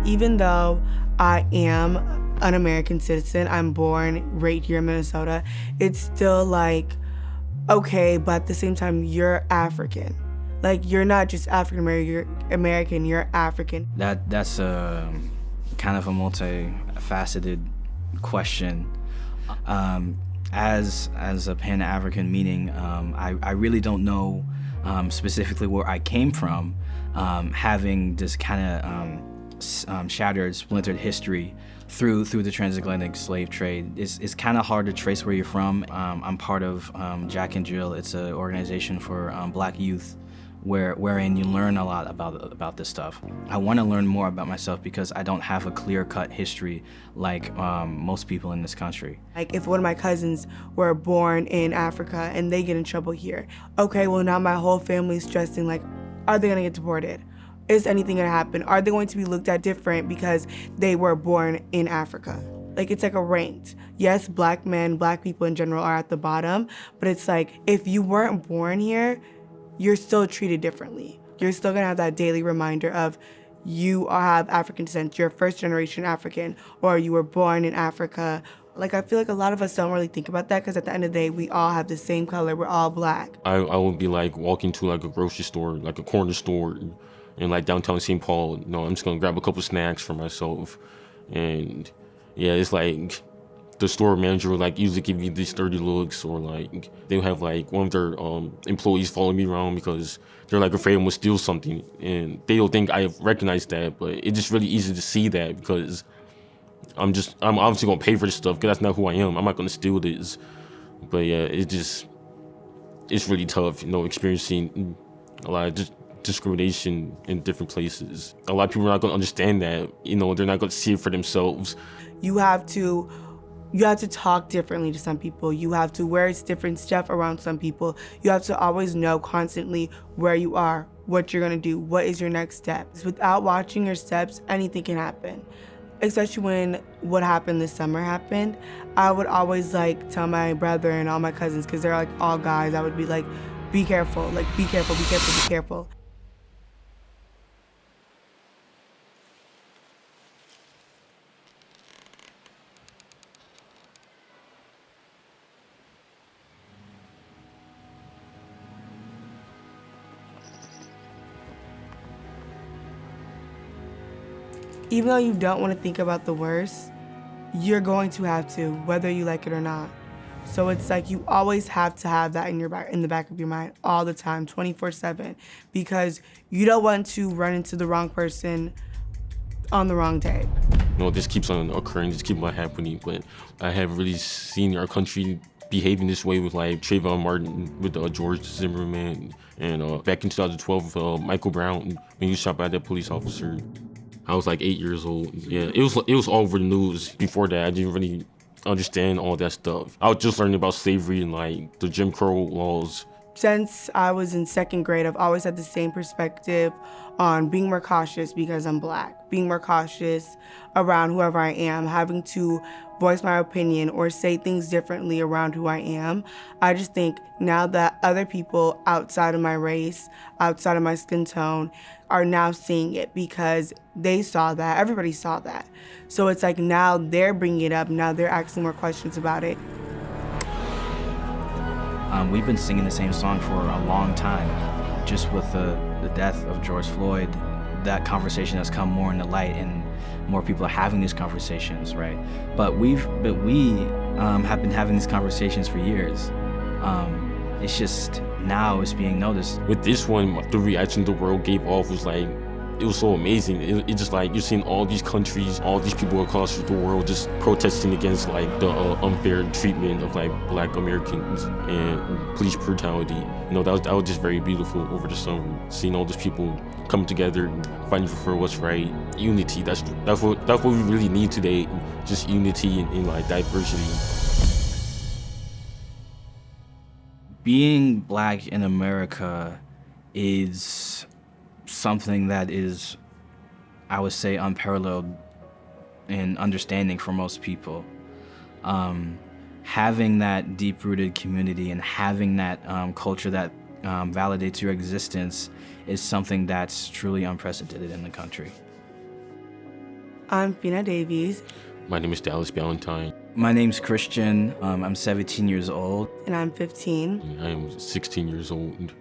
Even though I am an American citizen, I'm born right here in Minnesota, it's still like, okay, but at the same time, you're African. Like, you're not just African American, you're African. That's a kind of a multifaceted question. As a Pan-African meaning, I really don't know specifically where I came from, having this kind of shattered, splintered history through the transatlantic slave trade. It's kind of hard to trace where you're from. I'm part of Jack and Jill. It's an organization for Black youth, wherein you learn a lot about this stuff. I want to learn more about myself because I don't have a clear-cut history like most people in this country. Like, if one of my cousins were born in Africa and they get in trouble here, okay, well, now my whole family's stressing, like, are they gonna get deported? Is anything gonna happen? Are they going to be looked at different because they were born in Africa? Like, it's like a ranked. Yes, Black men, Black people in general are at the bottom, but it's like, if you weren't born here, you're still treated differently. You're still gonna have that daily reminder of you have African descent, you're first generation African, or you were born in Africa. Like, I feel like a lot of us don't really think about that because at the end of the day, we all have the same color, we're all Black. I would be like walking to like a grocery store, like a corner store in like downtown St. Paul. You know, I'm just gonna grab a couple snacks for myself. And yeah, it's like the store manager would like usually give me these dirty looks, or like they'll have like one of their employees following me around because they're like afraid I'm gonna steal something, and they don't think I recognize that, but it's just really easy to see that because I'm obviously gonna pay for this stuff because that's not who I am. I'm not gonna steal this. But yeah, it's really tough, you know, experiencing a lot of discrimination in different places. A lot of people are not gonna understand that, you know, they're not gonna see it for themselves. You have to talk differently to some people. You have to wear different stuff around some people. You have to always know constantly where you are, what you're gonna do, what is your next step. Without watching your steps, anything can happen. Especially when what happened this summer happened, I would always like tell my brother and all my cousins, because they're like all guys, I would be like, be careful, like be careful, be careful, be careful. Even though you don't want to think about the worst, you're going to have to, whether you like it or not. So it's like you always have to have that in the back of your mind all the time, 24/7, because you don't want to run into the wrong person on the wrong day. You know, this keeps on occurring, this keeps on happening, but I haven't really seen our country behaving this way with like Trayvon Martin, with George Zimmerman, and back in 2012, Michael Brown, when he was shot by that police officer. I was like 8 years old. Yeah, it was all over the news. Before that, I didn't really understand all that stuff. I was just learning about slavery and like the Jim Crow laws. Since I was in second grade, I've always had the same perspective on being more cautious because I'm Black, being more cautious around whoever I am, having to voice my opinion or say things differently around who I am. I just think now that other people outside of my race, outside of my skin tone, are now seeing it because they saw that, everybody saw that. So it's like now they're bringing it up, now they're asking more questions about it. We've been singing the same song for a long time. Just with the death of George Floyd, that conversation has come more into light and more people are having these conversations, right? But we have been having these conversations for years. It's just now it's being noticed. With this one, the reaction the world gave off was like, it was so amazing. It just like, you're seeing all these countries, all these people across the world just protesting against like the unfair treatment of like Black Americans and police brutality. You know, that was just very beautiful over the summer. Seeing all these people come together, fighting for what's right, unity. That's what we really need today. Just unity and like diversity. Being Black in America is something that is, I would say, unparalleled in understanding for most people. Having that deep-rooted community and having that culture that validates your existence is something that's truly unprecedented in the country. I'm Fina Davies. My name is Dallas Ballantyne. My name's Christian. I'm 17 years old. And I'm 15. And I am 16 years old.